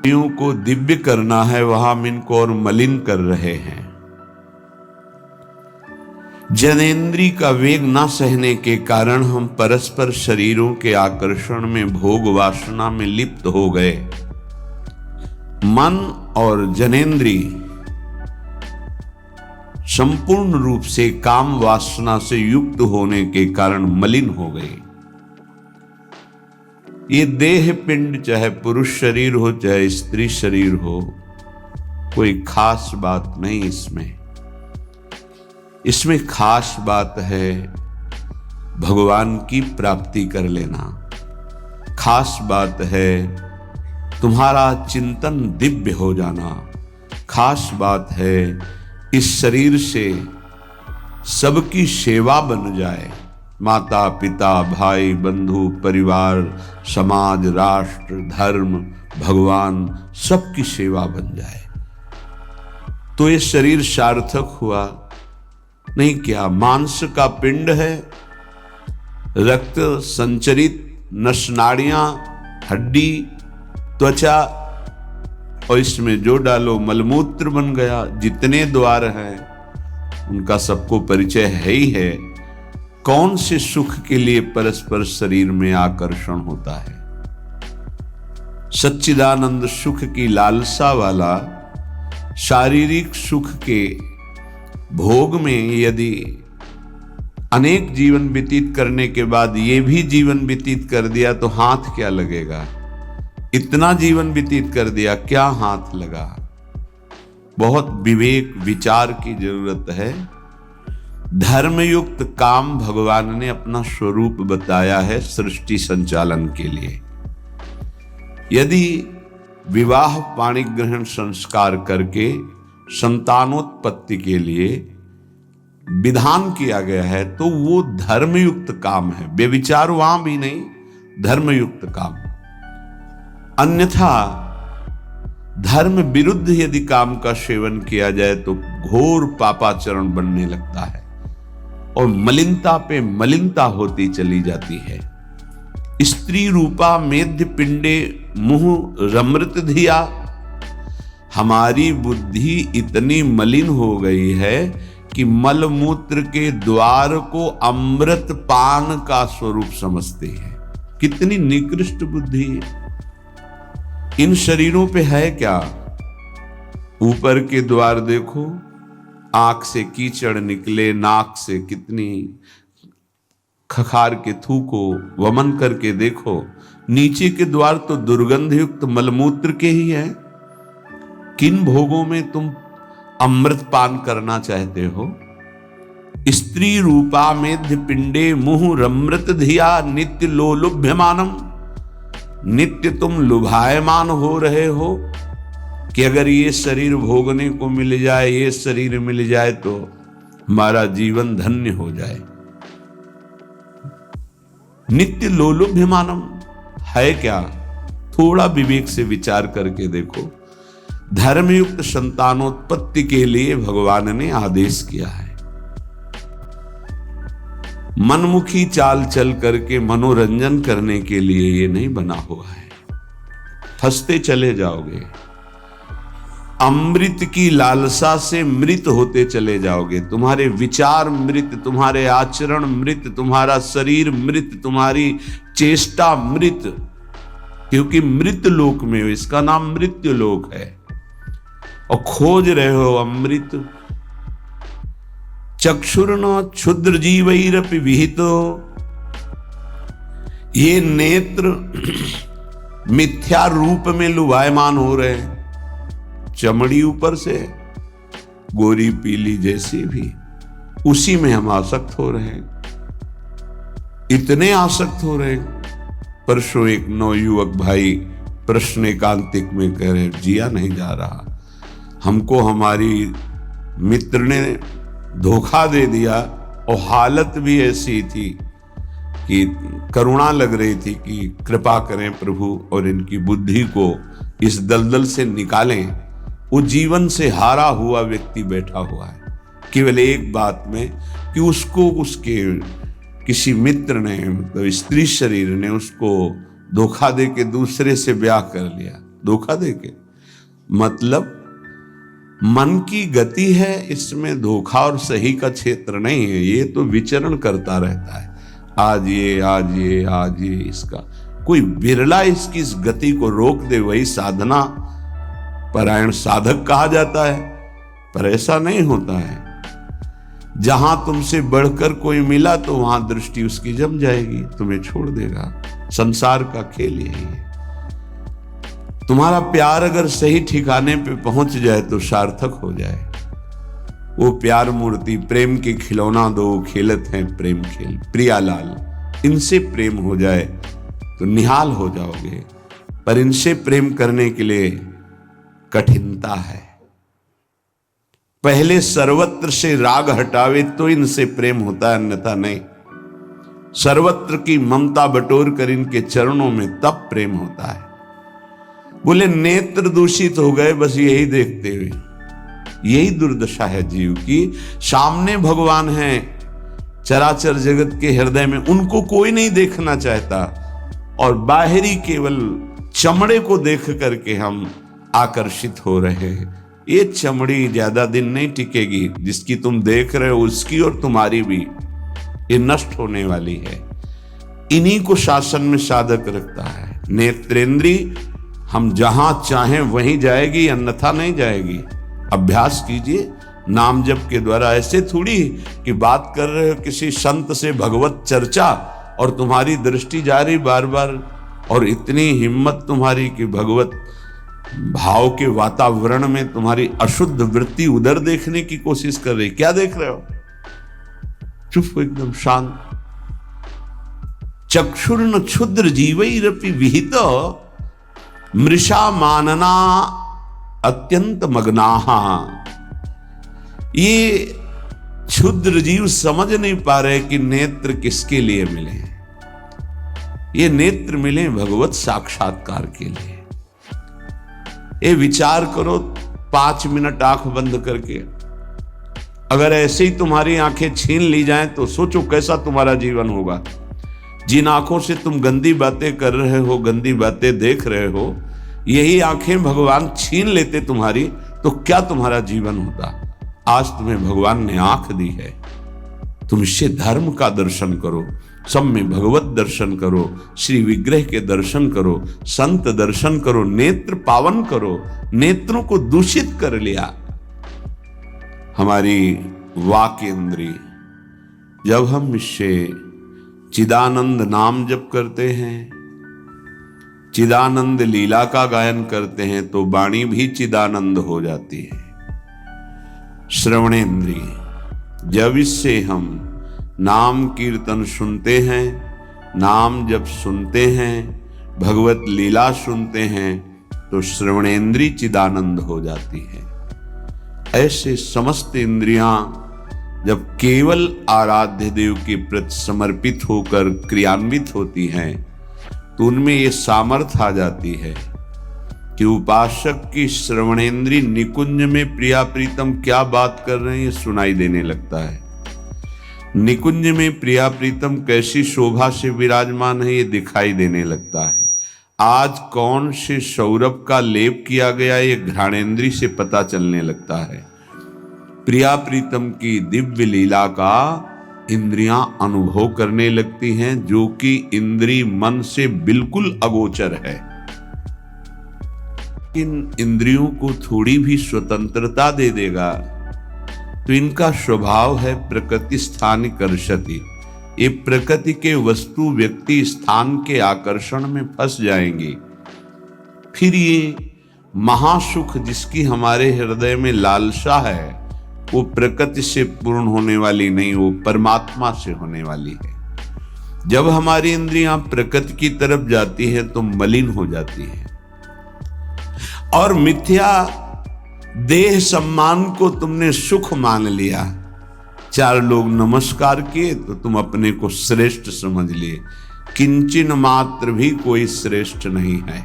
इंद्रियों को दिव्य करना है, वहां हम इनको और मलिन कर रहे हैं। जनेन्द्रिय का वेग न सहने के कारण हम परस्पर शरीरों के आकर्षण में, भोग वासना में लिप्त हो गए। मन और जनेन्द्रिय संपूर्ण रूप से काम वासना से युक्त होने के कारण मलिन हो गए। ये देह पिंड, चाहे पुरुष शरीर हो चाहे स्त्री शरीर हो, कोई खास बात नहीं इसमें खास बात है भगवान की प्राप्ति कर लेना। खास बात है तुम्हारा चिंतन दिव्य हो जाना। खास बात है इस शरीर से सबकी सेवा बन जाए। माता पिता, भाई बंधु, परिवार, समाज, राष्ट्र, धर्म, भगवान, सबकी सेवा बन जाए तो ये शरीर सार्थक हुआ। नहीं क्या मांस का पिंड है, रक्त संचरित, नसनाड़ियां, हड्डी, त्वचा, और इसमें जो डालो मलमूत्र बन गया। जितने द्वार हैं उनका सबको परिचय है ही है। कौन से सुख के लिए परस्पर शरीर में आकर्षण होता है? सच्चिदानंद सुख की लालसा वाला शारीरिक सुख के भोग में यदि अनेक जीवन व्यतीत करने के बाद ये भी जीवन व्यतीत कर दिया तो हाथ क्या लगेगा? इतना जीवन व्यतीत कर दिया, क्या हाथ लगा? बहुत विवेक विचार की जरूरत है। धर्मयुक्त काम भगवान ने अपना स्वरूप बताया है सृष्टि संचालन के लिए। यदि विवाह पाणिग्रहण संस्कार करके संतानोत्पत्ति के लिए विधान किया गया है तो वो धर्मयुक्त काम है। व्यभिचार वहां भी नहीं, धर्मयुक्त काम। अन्यथा धर्म विरुद्ध यदि काम का सेवन किया जाए तो घोर पापाचरण बनने लगता है और मलिनता पे मलिनता होती चली जाती है। स्त्री रूपा मेध्य पिंडे मुह रमृत धिया। हमारी बुद्धि इतनी मलिन हो गई है कि मलमूत्र के द्वार को अमृत पान का स्वरूप समझते हैं। कितनी निकृष्ट बुद्धि है। इन शरीरों पे है क्या? ऊपर के द्वार देखो, आंख से कीचड़ निकले, नाक से कितनी खखार के थूको, वमन करके देखो। नीचे के द्वार तो दुर्गंध युक्त मलमूत्र के ही है। किन भोगों में तुम अमृत पान करना चाहते हो? स्त्री रूपा मेध्य पिंडे मुह रमृत धिया नित्य लोलुभ्यमानम। नित्य तुम लुभायमान हो रहे हो कि अगर ये शरीर भोगने को मिल जाए, ये शरीर मिल जाए तो हमारा जीवन धन्य हो जाए। नित्य लोलुभ्यमानम है क्या? थोड़ा विवेक से विचार करके देखो। धर्मयुक्त संतानोत्पत्ति के लिए भगवान ने आदेश किया है। मनमुखी चाल चल करके मनोरंजन करने के लिए ये नहीं बना हुआ है। फंसते चले जाओगे, अमृत की लालसा से मृत होते चले जाओगे। तुम्हारे विचार मृत, तुम्हारे आचरण मृत, तुम्हारा शरीर मृत, तुम्हारी चेष्टा मृत, क्योंकि मृत लोक में हो। इसका नाम मृत्यु लोक है और खोज रहे हो अमृत। चक्षुर्न क्षुद्र जीवैरपि विहितो। ये नेत्र मिथ्या रूप में लुभायमान हो रहे हैं। चमड़ी ऊपर से गोरी पीली जैसी भी, उसी में हम आसक्त हो रहे हैं। इतने आसक्त हो रहे हैं। परसों एक नवयुवक भाई प्रश्न एकांतिक में कह रहे, जिया नहीं जा रहा, हमको हमारी मित्र ने धोखा दे दिया और हालत भी ऐसी थी कि करुणा लग रही थी कि कृपा करें प्रभु और इनकी बुद्धि को इस दलदल से निकालें। वो जीवन से हारा हुआ व्यक्ति बैठा हुआ है केवल एक बात में कि उसको उसके किसी मित्र ने, मतलब स्त्री शरीर ने उसको धोखा दे के दूसरे से ब्याह कर लिया। धोखा देके। मतलब मन की गति है, इसमें धोखा और सही का क्षेत्र नहीं है। ये तो विचरण करता रहता है, आज ये आज ये आज ये। इसका कोई बिरला इसकी इस गति को रोक दे, वही साधना परायण साधक कहा जाता है। पर ऐसा नहीं होता है। जहां तुमसे बढ़कर कोई मिला तो वहां दृष्टि उसकी जम जाएगी, तुम्हें छोड़ देगा। संसार का खेल यही है। तुम्हारा प्यार अगर सही ठिकाने पे पहुंच जाए तो सार्थक हो जाए। वो प्यार मूर्ति प्रेम के खिलौना दो खेलत हैं प्रेम खेल, प्रियालाल, इनसे प्रेम हो जाए तो निहाल हो जाओगे। पर इनसे प्रेम करने के लिए कठिनता है। पहले सर्वत्र से राग हटावे तो इनसे प्रेम होता है, अन्यथा नहीं। सर्वत्र की ममता बटोर कर इनके चरणों में तब प्रेम होता है। बोले नेत्र दूषित हो गए बस यही देखते हुए। यही दुर्दशा है जीव की। सामने भगवान है चराचर जगत के हृदय में, उनको कोई नहीं देखना चाहता, और बाहरी केवल चमड़े को देख करके हम आकर्षित हो रहे हैं। ये चमड़ी ज्यादा दिन नहीं टिकेगी, जिसकी तुम देख रहे हो उसकी और तुम्हारी भी, ये नष्ट होने वाली है। इन्हीं को शासन में साधक रखता है। नेत्रेंद्री हम जहां चाहें वहीं जाएगी, अन्यथा नहीं जाएगी। अभ्यास कीजिए नाम जप के द्वारा। ऐसे थोड़ी कि बात कर रहे हो किसी संत से भगवत चर्चा और तुम्हारी दृष्टि जा रही बार बार, और इतनी हिम्मत तुम्हारी कि भगवत भाव के वातावरण में तुम्हारी अशुद्ध वृत्ति उधर देखने की कोशिश कर रही। क्या देख रहे हो? चुप हो, एकदम शांत। चक्षुर्न क्षुद्र जीवैरपि विहित मृषा मानना अत्यंत मग्नाहा। ये क्षुद्र जीव समझ नहीं पा रहे कि नेत्र किसके लिए मिले हैं। ये नेत्र मिले भगवत साक्षात्कार के लिए। ये विचार करो 5 मिनट आंख बंद करके, अगर ऐसे ही तुम्हारी आंखें छीन ली जाएं तो सोचो कैसा तुम्हारा जीवन होगा। जिन आंखों से तुम गंदी बातें कर रहे हो, गंदी बातें देख रहे हो, यही आंखें भगवान छीन लेते तुम्हारी, तो क्या तुम्हारा जीवन होता। आज तुम्हें भगवान ने आंख दी है, तुम इससे धर्म का दर्शन करो, सब में भगवत दर्शन करो, श्री विग्रह के दर्शन करो, संत दर्शन करो, नेत्र पावन करो। नेत्रों को दूषित कर लिया हमारी वाक इंद्री। जब हम इससे चिदानंद नाम जप करते हैं, चिदानंद लीला का गायन करते हैं, तो वाणी भी चिदानंद हो जाती है। श्रवणेन्द्रिय, जब इससे हम नाम कीर्तन सुनते हैं, नाम जब सुनते हैं, भगवत लीला सुनते हैं, तो श्रवणेन्द्रिय चिदानंद हो जाती है। ऐसे समस्त इंद्रियां जब केवल आराध्य देव के प्रति समर्पित होकर क्रियान्वित होती हैं, तो उनमें ये सामर्थ्य आ जाती है कि उपासक की श्रवणेन्द्रिय निकुंज में प्रिया प्रीतम क्या बात कर रहे हैं ये सुनाई देने लगता है। निकुंज में प्रिया प्रीतम कैसी शोभा से विराजमान है ये दिखाई देने लगता है। आज कौन से सौरभ का लेप किया गया ये घ्राणेन्द्रिय से पता चलने लगता है। प्रिया प्रीतम की दिव्य लीला का इंद्रियां अनुभव करने लगती हैं, जो कि इंद्रिय मन से बिल्कुल अगोचर है। इन इंद्रियों को थोड़ी भी स्वतंत्रता दे देगा तो इनका स्वभाव है प्रकृति स्थान कर्षति। ये प्रकृति के वस्तु व्यक्ति स्थान के आकर्षण में फंस जाएंगे। फिर ये महासुख जिसकी हमारे हृदय में लालसा है, वो प्रकृति से पूर्ण होने वाली नहीं, वो परमात्मा से होने वाली है। जब हमारी इंद्रियां प्रकृति की तरफ जाती है तो मलिन हो जाती है, और मिथ्या देह सम्मान को तुमने सुख मान लिया। 4 लोग नमस्कार किए तो तुम अपने को श्रेष्ठ समझ लिए। किंचन मात्र भी कोई श्रेष्ठ नहीं है।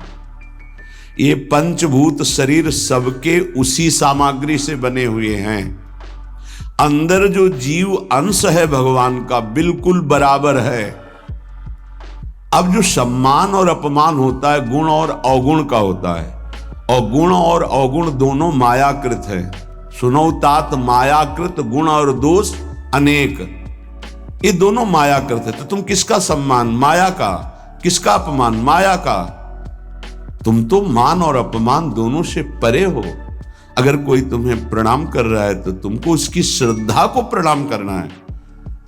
ये पंचभूत शरीर सबके उसी सामग्री से बने हुए हैं। अंदर जो जीव अंश है भगवान का बिल्कुल बराबर है। अब जो सम्मान और अपमान होता है गुण और अवगुण का होता है। और गुण और अवगुण दोनों मायाकृत है। सुनो तात मायाकृत गुण और दोष अनेक, ये दोनों मायाकृत है। तो तुम किसका सम्मान? माया का। किसका अपमान? माया का। तुम तो मान और अपमान दोनों से परे हो। अगर कोई तुम्हें प्रणाम कर रहा है तो तुमको उसकी श्रद्धा को प्रणाम करना है।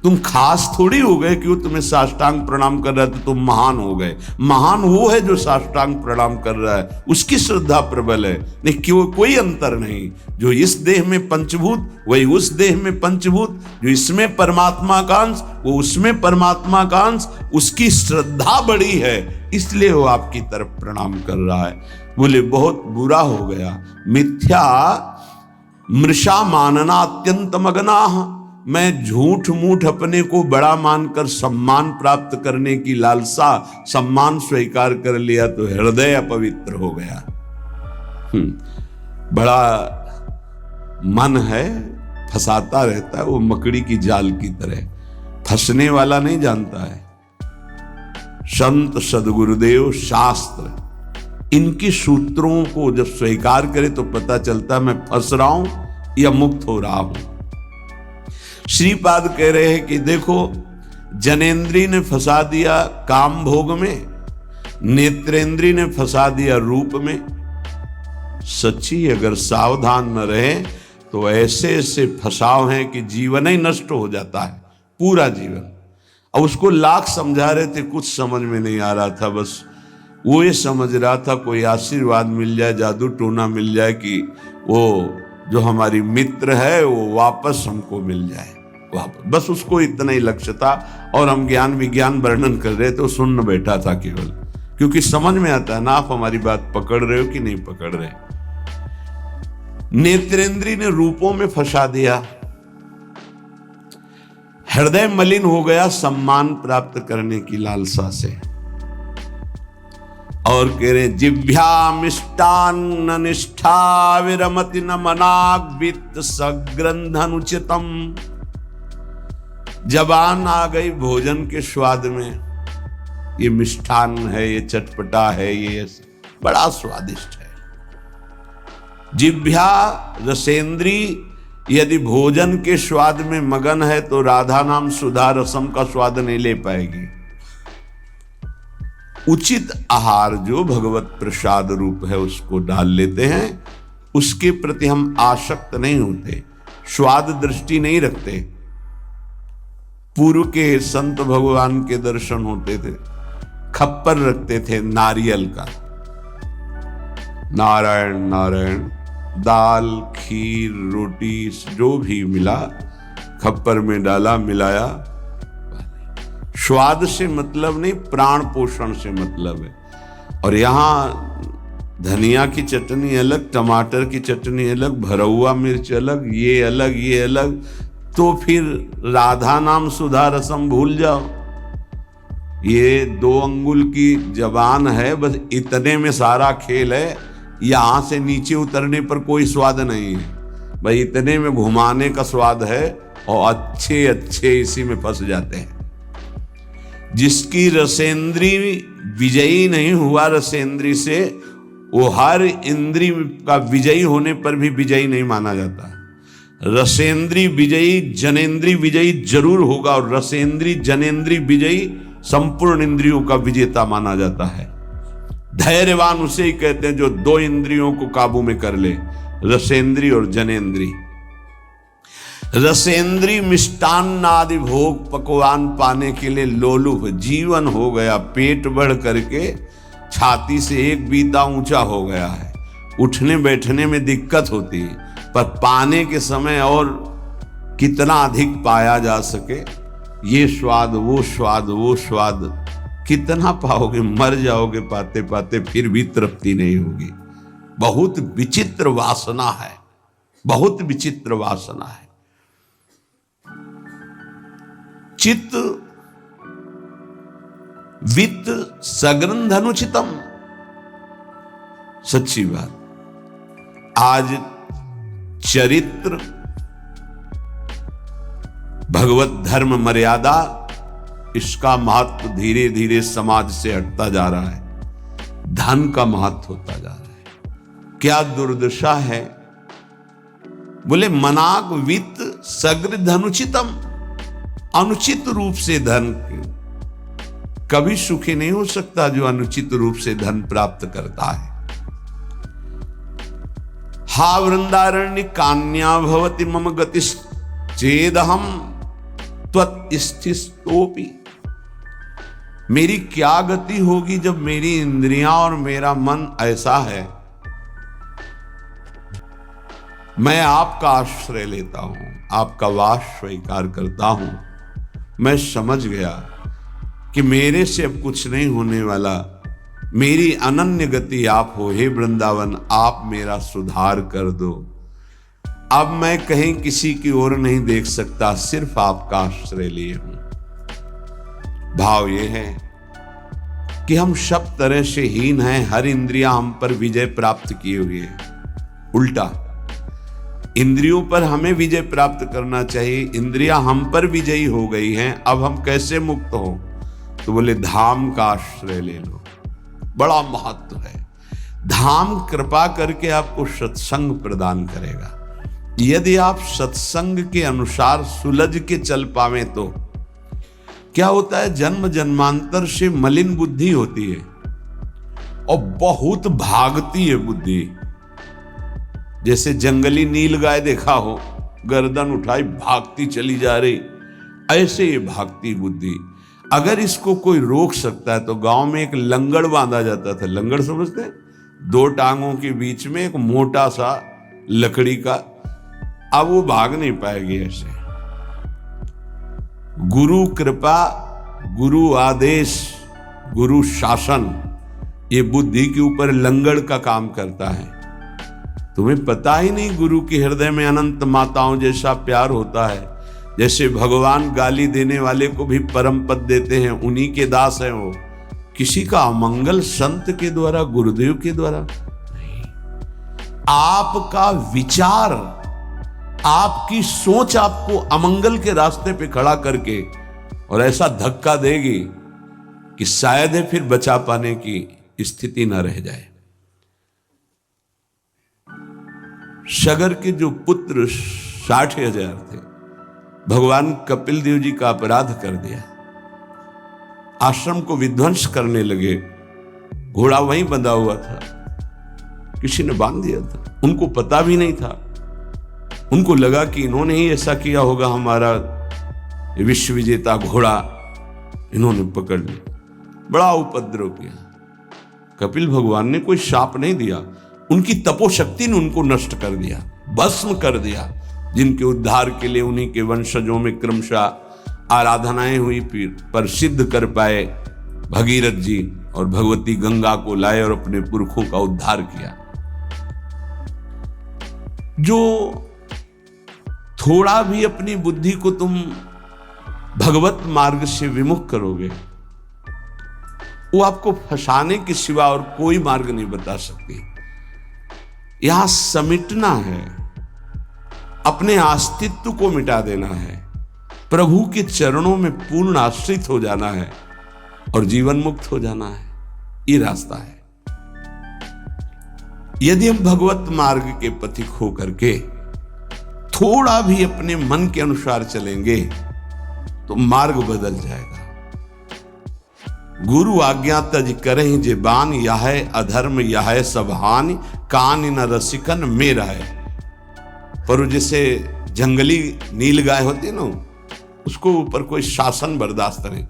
तुम खास थोड़ी हो गए कि वो तुम्हें साष्टांग प्रणाम कर रहा है तो तुम महान हो गए। महान वो है जो साष्टांग प्रणाम कर रहा है, उसकी श्रद्धा प्रबल है। नहीं, क्यों? कोई अंतर नहीं। जो इस देह में पंचभूत वही उस देह में पंचभूत, जो इसमें परमात्मा का अंश वो उसमें परमात्मा का अंश, उसकी श्रद्धा बड़ी है इसलिए वो आपकी तरफ प्रणाम कर रहा है। बोले बहुत बुरा हो गया। मिथ्या मृषा मानना अत्यंत मगनाह, मैं झूठ मूठ अपने को बड़ा मानकर सम्मान प्राप्त करने की लालसा, सम्मान स्वीकार कर लिया तो हृदय अपवित्र हो गया। बड़ा मन है, फंसाता रहता है, वो मकड़ी की जाल की तरह, फंसने वाला नहीं जानता है। संत सदगुरुदेव शास्त्र इनकी सूत्रों को जब स्वीकार करे तो पता चलता है मैं फंस रहा हूं या मुक्त हो रहा हूं। श्रीपाद कह रहे हैं कि देखो, जनेन्द्री ने फंसा दिया काम भोग में, नेत्रेंद्री ने फंसा दिया रूप में। सच्ची अगर सावधान न रहे तो ऐसे ऐसे फंसाव हैं कि जीवन ही नष्ट हो जाता है, पूरा जीवन। अब उसको लाख समझा रहे थे, कुछ समझ में नहीं आ रहा था। बस वो ये समझ रहा था कोई आशीर्वाद मिल जाए, जादू टोना मिल जाए कि वो जो हमारी मित्र है वो वापस हमको मिल जाए वापस। बस उसको इतना ही लक्ष्य था। और हम ज्ञान विज्ञान वर्णन कर रहे थे, सुन बैठा था केवल, क्योंकि समझ में आता है ना आप हमारी बात पकड़ रहे हो कि नहीं पकड़ रहे। नेत्रेंद्री ने रूपों में फंसा दिया, हृदय मलिन हो गया सम्मान प्राप्त करने की लालसा से। और कह रहे जिभ्या मिष्टान्न निष्ठा विरमति न मनाग वित्त सग्रंथ अनुचितम। जबान आ गई भोजन के स्वाद में, ये मिष्ठान्न है, ये चटपटा है, ये बड़ा स्वादिष्ट है। जिभ्या रसेंद्री यदि भोजन के स्वाद में मगन है तो राधा नाम सुधा रसम का स्वाद नहीं ले पाएगी। उचित आहार जो भगवत प्रसाद रूप है उसको डाल लेते हैं, उसके प्रति हम आसक्त नहीं होते, स्वाद दृष्टि नहीं रखते। पूर्व के संत भगवान के दर्शन होते थे, खप्पर रखते थे नारियल का, नारायण नारायण, दाल खीर रोटी जो भी मिला खप्पर में डाला मिलाया। स्वाद से मतलब नहीं, प्राण पोषण से मतलब है। और यहाँ धनिया की चटनी अलग, टमाटर की चटनी अलग, भरौआ मिर्च अलग, ये अलग ये अलग, तो फिर राधा नाम सुधा रसम भूल जाओ। ये 2 अंगुल की जबान है, बस इतने में सारा खेल है। यहां से नीचे उतरने पर कोई स्वाद नहीं है, भाई इतने में घुमाने का स्वाद है। और अच्छे अच्छे इसी में फंस जाते हैं। जिसकी रसेंद्री विजयी नहीं हुआ रसेंद्री से, वो हर इंद्री का विजयी होने पर भी विजयी नहीं माना जाता। रसेंद्री विजयी जनेन्द्री विजयी जरूर होगा, और रसेंद्री जनेन्द्री विजयी संपूर्ण इंद्रियों का विजेता माना जाता है। धैर्यवान उसे ही कहते हैं जो 2 इंद्रियों को काबू में कर ले, रसेंद्री और जनेन्द्री। रसेंद्री मिष्टान्न आदि भोग पकवान पाने के लिए लोलुप जीवन हो गया, पेट बढ़ करके छाती से 1 बीता ऊंचा हो गया है। उठने बैठने में दिक्कत होती है, पर पाने के समय और कितना अधिक पाया जा सके, ये स्वाद वो स्वाद वो स्वाद कितना पाओगे, मर जाओगे पाते पाते, फिर भी तृप्ति नहीं होगी। बहुत विचित्र वासना है, बहुत विचित्र वासना है। चित्त वित्त सग्रंथ अनुचितम, सच्ची बात। आज चरित्र भगवत धर्म मर्यादा इसका महत्व धीरे धीरे समाज से हटता जा रहा है, धन का महत्व होता जा रहा है। क्या दुर्दशा है। बोले मनाग वित्त सग्र धनुचितम, अनुचित रूप से धन कभी सुखी नहीं हो सकता जो अनुचित रूप से धन प्राप्त करता है। हा वृंदारण्य कान्या भवति मम गतिस् चेदहम त्वत्स्थितोपि, मेरी क्या गति होगी जब मेरी इंद्रियां और मेरा मन ऐसा है। मैं आपका आश्रय लेता हूं, आपका वास स्वीकार करता हूं। मैं समझ गया कि मेरे से अब कुछ नहीं होने वाला, मेरी अनन्य गति आप हो। हे वृंदावन, आप मेरा सुधार कर दो। अब मैं कहीं किसी की ओर नहीं देख सकता, सिर्फ आपका आश्रय लिए हूं। भाव ये है कि हम सब तरह से हीन हैं, हर इंद्रिया हम पर विजय प्राप्त किए हुए है। उल्टा इंद्रियों पर हमें विजय प्राप्त करना चाहिए, इंद्रियां हम पर विजयी हो गई हैं, अब हम कैसे मुक्त हो। तो बोले धाम का आश्रय ले लो, बड़ा महत्व है। धाम कृपा करके आपको सत्संग प्रदान करेगा। यदि आप सत्संग के अनुसार सुलझ के चल पावे तो क्या होता है, जन्म जन्मांतर से मलिन बुद्धि होती है और बहुत भागती है बुद्धि। जैसे जंगली नील गाय देखा हो, गर्दन उठाई भागती चली जा रही, ऐसे ये भागती बुद्धि। अगर इसको कोई रोक सकता है तो गांव में एक लंगड़ बांधा जाता था। लंगड़ समझते हैं? 2 टांगों के बीच में एक मोटा सा लकड़ी का, अब वो भाग नहीं पाएगी ऐसे। गुरु कृपा, गुरु आदेश, गुरु शासन, ये बुद्धि के ऊपर लंगड़ का काम करता है। तुम्हें पता ही नहीं गुरु के हृदय में अनंत माताओं जैसा प्यार होता है। जैसे भगवान गाली देने वाले को भी परम पद देते हैं, उन्हीं के दास हैं वो। किसी का अमंगल संत के द्वारा, गुरुदेव के द्वारा नहीं। आपका विचार, आपकी सोच आपको अमंगल के रास्ते पे खड़ा करके और ऐसा धक्का देगी कि शायद है फिर बचा पाने की स्थिति न रह जाए। सगर के जो पुत्र 60,000 थे, भगवान कपिल देव जी का अपराध कर दिया, आश्रम को विध्वंस करने लगे। घोड़ा वहीं बंधा हुआ था, किसी ने बांध दिया था, उनको पता भी नहीं था। उनको लगा कि इन्होंने ही ऐसा किया होगा, हमारा विश्व विजेता घोड़ा इन्होंने पकड़ लिया। बड़ा उपद्रव किया। कपिल भगवान ने कोई शाप नहीं दिया, उनकी तपोशक्ति ने उनको नष्ट कर दिया, भस्म कर दिया। जिनके उद्धार के लिए उन्हीं के वंशजों में क्रमशः आराधनाएं हुई, फिर पर सिद्ध कर पाए भगीरथ जी और भगवती गंगा को लाए और अपने पुरखों का उद्धार किया। जो थोड़ा भी अपनी बुद्धि को तुम भगवत मार्ग से विमुख करोगे, वो आपको फंसाने के सिवा और कोई मार्ग नहीं बता सकती। यहां समिटना है, अपने अस्तित्व को मिटा देना है, प्रभु के चरणों में पूर्ण आश्रित हो जाना है और जीवन मुक्त हो जाना है। ये रास्ता है। यदि हम भगवत मार्ग के पथिक हो करके थोड़ा भी अपने मन के अनुसार चलेंगे तो मार्ग बदल जाएगा। गुरु आज्ञा तज करहि जे बान, यह अधर्म यह सब हानि, कान न रसिकन मेरा है। पर जैसे जंगली नील गाय होती है ना, उसको ऊपर कोई शासन बर्दाश्त नहीं।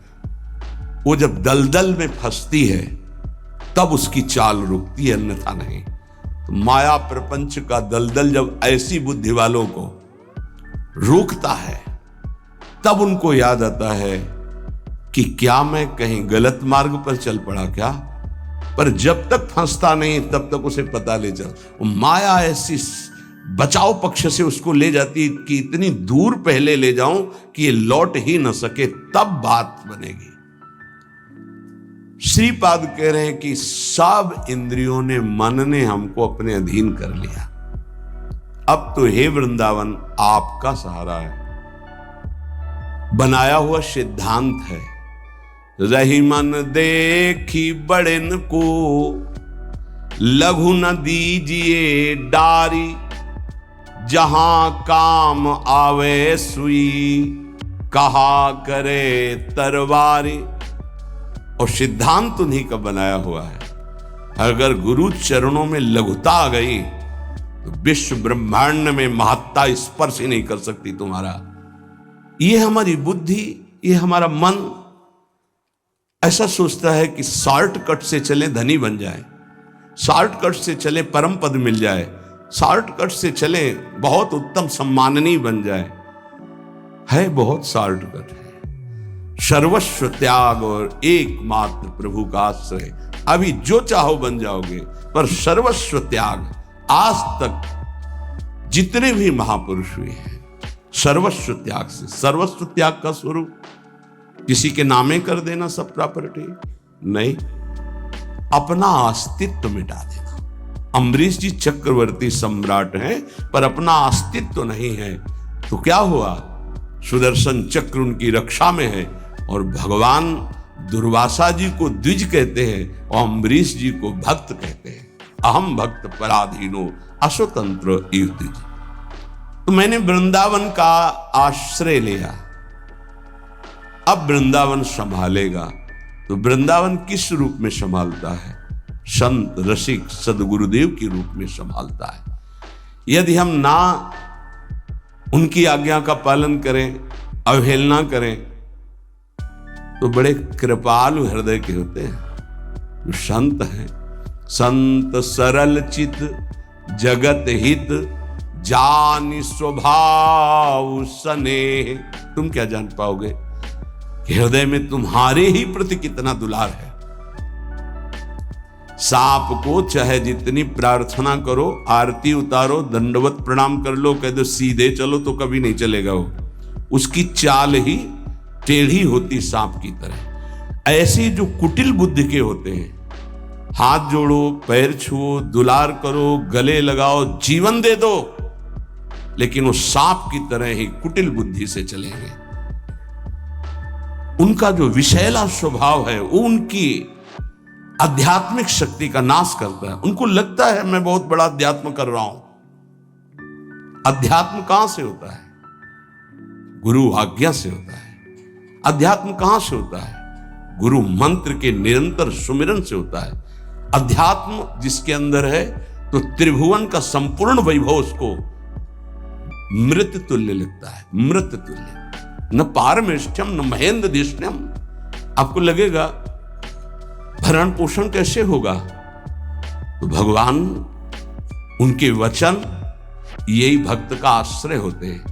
वो जब दलदल में फंसती है तब उसकी चाल रुकती है, अन्यथा नहीं। तो माया प्रपंच का दलदल जब ऐसी बुद्धि वालों को रोकता है, तब उनको याद आता है कि क्या मैं कहीं गलत मार्ग पर चल पड़ा क्या। पर जब तक फंसता नहीं तब तक उसे पता ले चल। माया ऐसी बचाव पक्ष से उसको ले जाती कि इतनी दूर पहले ले जाऊं कि ये लौट ही न सके, तब बात बनेगी। श्रीपाद कह रहे हैं कि सब इंद्रियों ने, मन ने हमको अपने अधीन कर लिया। अब तो हे वृंदावन आपका सहारा है। बनाया हुआ सिद्धांत है, रही मन देखी बड़न को, लघु न दीजिए डारी, जहां काम आवे सुई, कहा करे तरवारी। और सिद्धांत उन्हीं का बनाया हुआ है। अगर गुरु चरणों में लघुता आ गई तो विश्व ब्रह्मांड में महत्ता स्पर्श ही नहीं कर सकती तुम्हारा। ये हमारी बुद्धि, ये हमारा मन ऐसा सोचता है कि शॉर्टकट से चले धनी बन जाए, शॉर्टकट से चले परम पद मिल जाए, शॉर्टकट से चले बहुत उत्तम सम्माननीय बन जाए। है बहुत शॉर्टकट है। सर्वस्व त्याग और एकमात्र प्रभु का आश्रय। अभी जो चाहो बन जाओगे, पर सर्वस्व त्याग। आज तक जितने भी महापुरुष हुए हैं सर्वस्व त्याग से। सर्वस्व त्याग का स्वरूप किसी के नामे कर देना सब प्रॉपर्टी नहीं, अपना अस्तित्व मिटा देना। अम्बरीश जी चक्रवर्ती सम्राट हैं पर अपना अस्तित्व नहीं है, तो क्या हुआ? सुदर्शन चक्र उनकी रक्षा में है और भगवान दुर्वासा जी को द्विज कहते हैं और अम्बरीश जी को भक्त कहते हैं। अहम भक्त पराधीनो अस्वतंत्र इव द्विज। तो मैंने वृंदावन का आश्रय लिया, अब वृंदावन संभालेगा। तो वृंदावन किस रूप में संभालता है? संत रसिक सदगुरुदेव के रूप में संभालता है। यदि हम ना उनकी आज्ञा का पालन करें, अवहेलना करें, तो बड़े कृपालु हृदय के होते हैं जो संत हैं। संत सरल चित जगत हित, जानि स्वभाव स्नेह। तुम क्या जान पाओगे कि हृदय में तुम्हारे ही प्रति कितना दुलार है। सांप को चाहे जितनी प्रार्थना करो, आरती उतारो, दंडवत प्रणाम कर लो, कह दो सीधे चलो, तो कभी नहीं चलेगा वो। उसकी चाल ही टेढ़ी होती सांप की तरह। ऐसे जो कुटिल बुद्धि के होते हैं, हाथ जोड़ो, पैर छुओ, दुलार करो, गले लगाओ, जीवन दे दो, लेकिन वो सांप की तरह ही कुटिल बुद्धि से चलेंगे। उनका जो विषैला स्वभाव है वो उनकी आध्यात्मिक शक्ति का नाश करता है। उनको लगता है मैं बहुत बड़ा अध्यात्म कर रहा हूं। अध्यात्म कहां से होता है? गुरु आज्ञा से होता है। अध्यात्म कहां से होता है? गुरु मंत्र के निरंतर सुमिरन से होता है। अध्यात्म जिसके अंदर है तो त्रिभुवन का संपूर्ण वैभव उसको मृत तुल्य लगता है। मृत तुल्य, न पारमेष्ठ्यम न महेंद्र दिष्ण्यम। आपको लगेगा भरण पोषण कैसे होगा? तो भगवान, उनके वचन यही भक्त का आश्रय होते हैं।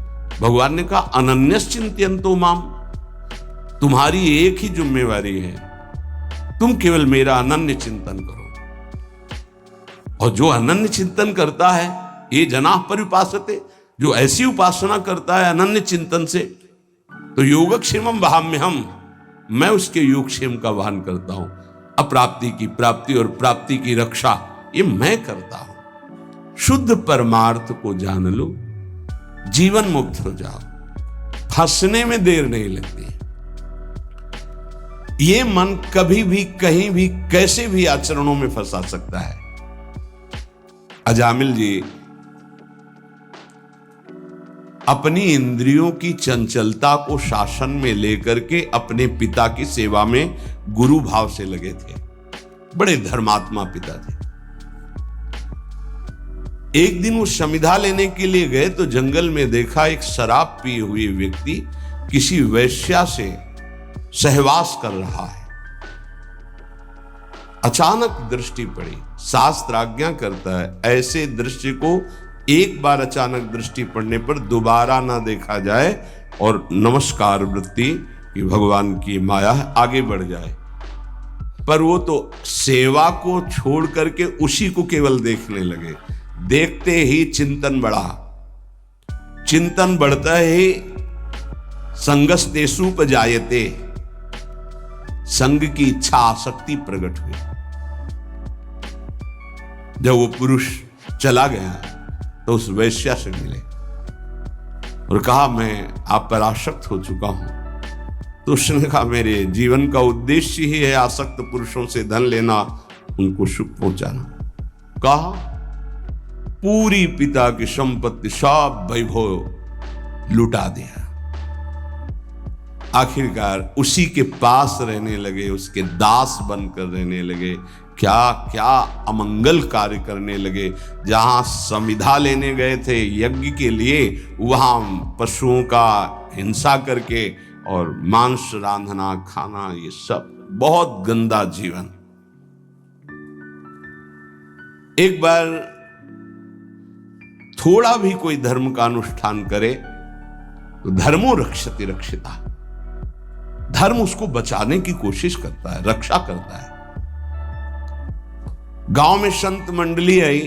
भगवान ने कहा अनन्यश्चिंत्यन्तो माम, तुम्हारी एक ही जिम्मेवारी है, तुम केवल मेरा अनन्य चिंतन करो। और जो अनन्य चिंतन करता है, ये जनाः पर्युपासते, जो ऐसी उपासना करता है अनन्य चिंतन से, तो योगक्षेमम वहाम्यहम्, मैं उसके योगक्षेम का वहन करता हूं। अप्राप्ति की प्राप्ति और प्राप्ति की रक्षा ये मैं करता हूं। शुद्ध परमार्थ को जान लो, जीवन मुक्त हो जाओ, फंसने में देर नहीं लगती। ये मन कभी भी कहीं भी कैसे भी आचरणों में फंसा सकता है। अजामिल जी अपनी इंद्रियों की चंचलता को शासन में लेकर के अपने पिता की सेवा में गुरु भाव से लगे थे। बड़े धर्मात्मा पिता थे। एक दिन वो समिधा लेने के लिए गए तो जंगल में देखा एक शराब पिए हुए व्यक्ति किसी वैश्या से सहवास कर रहा है। अचानक दृष्टि पड़ी। शास्त्र आज्ञा करता है ऐसे दृश्य को एक बार अचानक दृष्टि पड़ने पर दोबारा ना देखा जाए और नमस्कार वृत्ति कि भगवान की माया है, आगे बढ़ जाए। पर वो तो सेवा को छोड़ करके उसी को केवल देखने लगे। देखते ही चिंतन बढ़ा। चिंतन बढ़ता ही संगस्तेषुपजायते, संग की इच्छा आसक्ति प्रकट हुई। जब वो पुरुष चला गया तो उस वैश्या से मिले और कहा मैं आप पर आसक्त हो चुका हूं। तो उसने कहा मेरे जीवन का उद्देश्य ही है आसक्त पुरुषों से धन लेना, उनको सुख पहुंचाना। कहा पूरी पिता की संपत्ति सब वैभव लुटा दिया। आखिरकार उसी के पास रहने लगे, उसके दास बनकर रहने लगे, क्या क्या अमंगल कार्य करने लगे। जहां संविदा लेने गए थे यज्ञ के लिए, वहां पशुओं का हिंसा करके और मांस रांधना खाना, ये सब बहुत गंदा जीवन। एक बार थोड़ा भी कोई धर्म का अनुष्ठान करे तो धर्मो रक्षति रक्षिता, धर्म उसको बचाने की कोशिश करता है, रक्षा करता है। गांव में संत मंडली आई,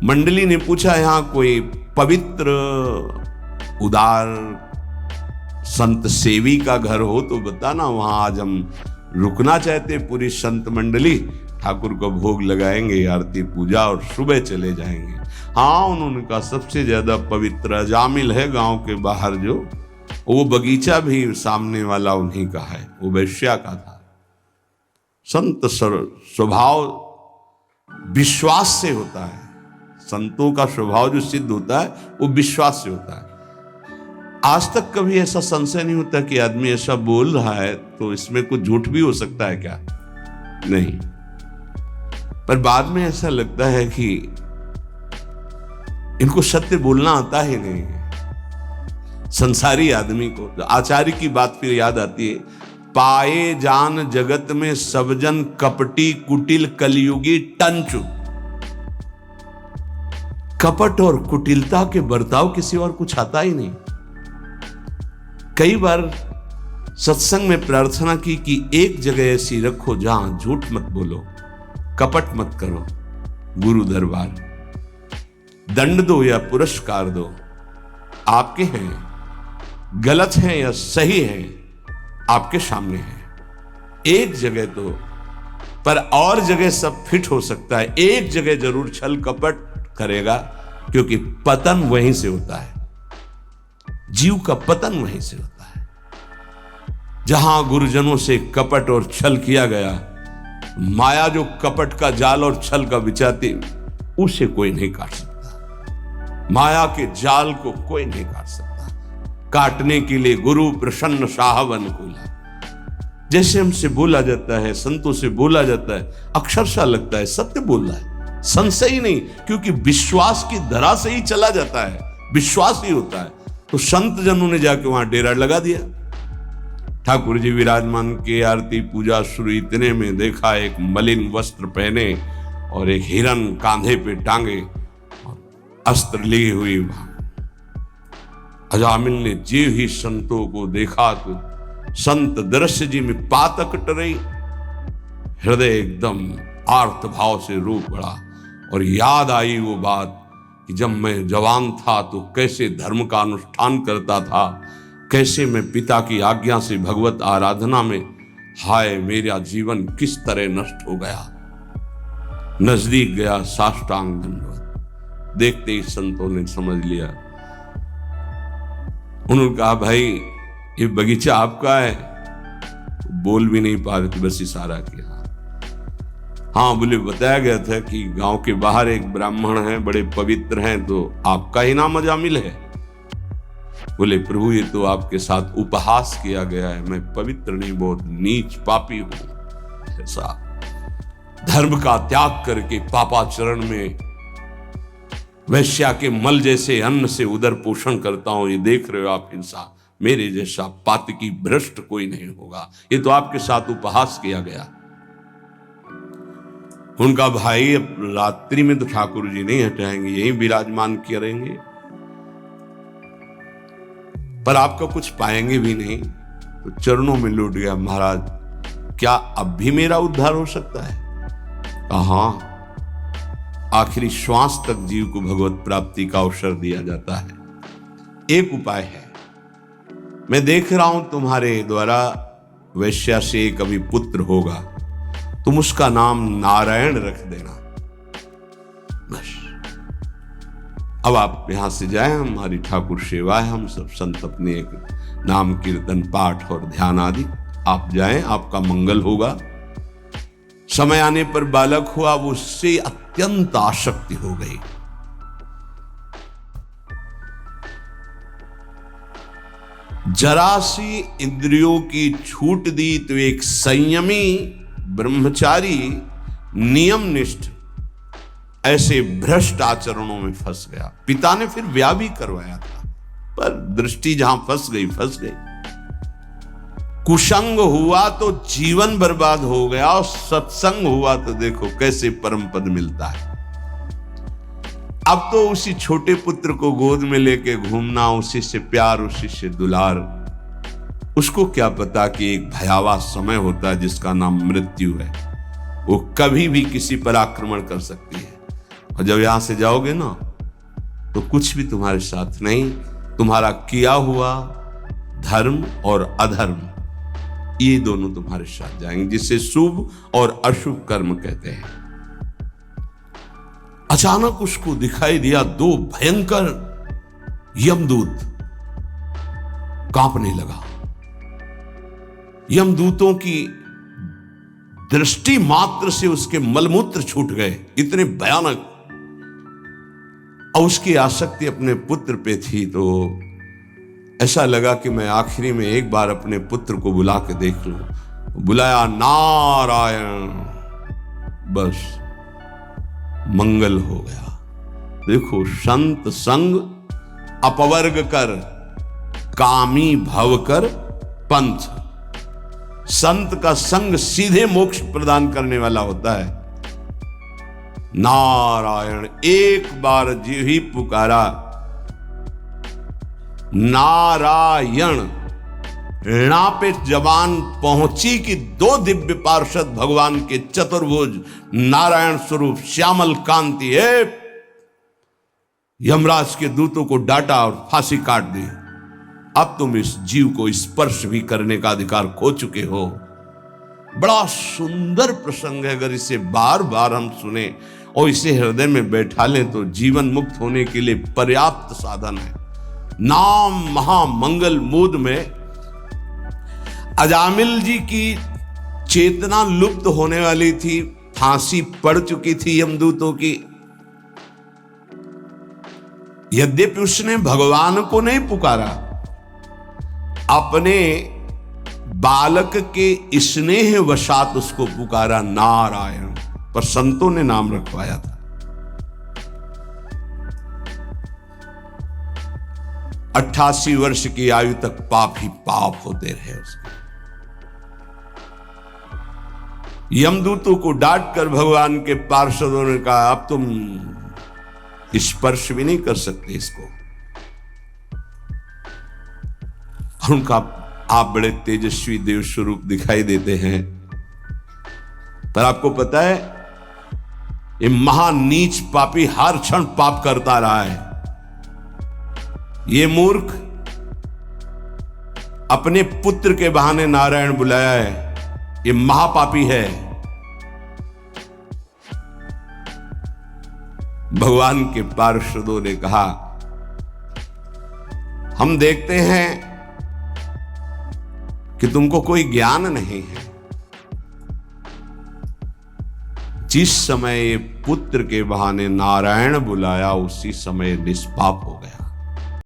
मंडली ने पूछा यहां कोई पवित्र उदार संत सेवी का घर हो तो बताना, वहां आज हम रुकना चाहते पूरी संत मंडली, ठाकुर को भोग लगाएंगे, आरती पूजा और सुबह चले जाएंगे। हाँ, उन्होंने कहा सबसे ज्यादा पवित्र अजामिल है गांव के बाहर, जो वो बगीचा भी सामने वाला उन्हीं का है, वो वैश्या का था। संत स्वभाव विश्वास से होता है, संतों का स्वभाव जो सिद्ध होता है वो विश्वास से होता है। आज तक कभी ऐसा संशय नहीं होता कि आदमी ऐसा बोल रहा है तो इसमें कुछ झूठ भी हो सकता है क्या? नहीं, पर बाद में ऐसा लगता है कि इनको सत्य बोलना आता ही नहीं है। संसारी आदमी को आचार्य की बात फिर याद आती है, पाए जान जगत में सबजन कपटी कुटिल कलयुगी टंचु। कपट और कुटिलता के बर्ताव किसी और कुछ आता ही नहीं। कई बार सत्संग में प्रार्थना की कि एक जगह ऐसी रखो जहां झूठ मत बोलो, कपट मत करो, गुरु दरबार। दंड दो या पुरस्कार दो, आपके हैं, गलत हैं या सही हैं, आपके सामने है। एक जगह तो, पर और जगह सब फिट हो सकता है, एक जगह जरूर छल कपट करेगा, क्योंकि पतन वहीं से होता है, जीव का पतन वहीं से होता है। जहां गुरुजनों से कपट और छल किया गया, माया जो कपट का जाल और छल का बिछाती, उसे कोई नहीं काट सकता। माया के जाल को कोई नहीं काट सकता। काटने के लिए गुरु प्रसन्न साहब अनुकूला, जैसे हमसे बोला जाता है, संतों से बोला जाता है, अक्षरशः लगता है सत्य बोल रहा है, संशय ही नहीं, क्योंकि विश्वास की धरा से ही चला जाता है, विश्वास ही होता है। तो संत जनों ने जाके वहां डेरा लगा दिया। ठाकुर जी विराजमान के, आरती पूजा शुरू, इतने में देखा एक मलिन वस्त्र पहने और एक हिरन कांधे पे टांगे और अस्त्र लिए हुई अजामिल ने जीव ही संतों को देखा तो संत दृश्य जी में पातक टरई, हृदय एकदम आर्त भाव से रो पड़ा और याद आई वो बात कि जब मैं जवान था तो कैसे धर्म का अनुष्ठान करता था, कैसे मैं पिता की आज्ञा से भगवत आराधना में, हाय मेरा जीवन किस तरह नष्ट हो गया। नजदीक गया, साष्टांग दंडवत। देखते ही संतों ने समझ लिया। उन्होंने कहा भाई ये बगीचा आपका है? बोल भी नहीं पा रहे थे, बस इशारा किया। हाँ बोले, बताया गया था कि गांव के बाहर एक ब्राह्मण है, बड़े पवित्र हैं, तो आपका ही नाम अजामिल है। बोले प्रभु ये तो आपके साथ उपहास किया गया है, मैं पवित्र नहीं, बहुत नीच पापी हूं। ऐसा धर्म का त्याग करके पापाचरण में वैश्या के मल जैसे अन्न से उदर पोषण करता हूं, ये देख रहे हो आप हिंसा, मेरे जैसा पातकी भ्रष्ट कोई नहीं होगा, ये तो आपके साथ उपहास किया गया। उनका भाई अब रात्रि में तो ठाकुर जी नहीं हटाएंगे, यही विराजमान करेंगे, पर आपका कुछ पाएंगे भी नहीं। तो चरणों में लौट गया, महाराज क्या अब भी मेरा उद्धार हो सकता है? हाँ, आखिरी श्वास तक जीव को भगवत प्राप्ति का अवसर दिया जाता है। एक उपाय है, मैं देख रहा हूं तुम्हारे द्वारा वैश्या से कभी पुत्र होगा, तुम उसका नाम नारायण रख देना, बस। अब आप यहां से जाएं, हमारी ठाकुर सेवा है, हम सब संत अपने एक नाम कीर्तन पाठ और ध्यान आदि, आप जाएं, आपका मंगल होगा। समय आने पर बालक हुआ, वो उससे अत्यंत आसक्ति हो गई। जरा सी इंद्रियों की छूट दी तो एक संयमी ब्रह्मचारी नियमनिष्ठ ऐसे भ्रष्ट आचरणों में फंस गया। पिता ने फिर ब्याह भी करवाया था, पर दृष्टि जहां फंस गई। कुसंग हुआ तो जीवन बर्बाद हो गया, और सत्संग हुआ तो देखो कैसे परम पद मिलता है। अब तो उसी छोटे पुत्र को गोद में लेके घूमना, उसी से प्यार, उसी से दुलार। उसको क्या पता कि एक भयावह समय होता है जिसका नाम मृत्यु है। वो कभी भी किसी पर आक्रमण कर सकती है, और जब यहां से जाओगे ना तो कुछ भी तुम्हारे साथ नहीं। तुम्हारा किया हुआ धर्म और अधर्म, ये दोनों तुम्हारे साथ जाएंगे, जिसे शुभ और अशुभ कर्म कहते हैं। अचानक उसको दिखाई दिया दो भयंकर यमदूत। कांपने लगा। यमदूतों की दृष्टि मात्र से उसके मलमूत्र छूट गए, इतने भयानक। और उसकी आसक्ति अपने पुत्र पे थी, तो ऐसा लगा कि मैं आखिरी में एक बार अपने पुत्र को बुला के देख लूं। बुलाया, नारायण, बस मंगल हो गया। देखो, संत संग अपवर्ग कर, कामी भव कर पंथ। संत का संग सीधे मोक्ष प्रदान करने वाला होता है। नारायण, एक बार जी ही पुकारा, नारायण, ऋणा पे जवान पहुंची कि दो दिव्य पार्षद भगवान के चतुर्भुज नारायण स्वरूप श्यामल कांति है, यमराज के दूतों को डांटा और फांसी काट दी। अब तुम इस जीव को स्पर्श भी करने का अधिकार खो चुके हो। बड़ा सुंदर प्रसंग है। अगर इसे बार बार हम सुने और इसे हृदय में बैठा लें तो जीवन मुक्त होने के लिए पर्याप्त साधन है। नाम महामंगल मूद में अजामिल जी की चेतना लुप्त होने वाली थी, फांसी पड़ चुकी थी यमदूतों की। यद्यपि उसने भगवान को नहीं पुकारा, अपने बालक के स्नेह वशात उसको पुकारा नारायण, पर संतों ने नाम रखवाया था। 88 वर्ष की आयु तक पाप ही पाप होते रहे उसके। यमदूतों को डांट कर भगवान के पार्षदों ने कहा, अब तुम स्पर्श भी नहीं कर सकते इसको। और उनका आप बड़े तेजस्वी देव स्वरूप दिखाई देते हैं, पर आपको पता है ये महानीच पापी हर क्षण पाप करता रहा है। ये मूर्ख अपने पुत्र के बहाने नारायण बुलाया है, ये महापापी है। भगवान के पार्षदों ने कहा, हम देखते हैं कि तुमको कोई ज्ञान नहीं है। जिस समय पुत्र के बहाने नारायण बुलाया, उसी समय निष्पाप हो गया।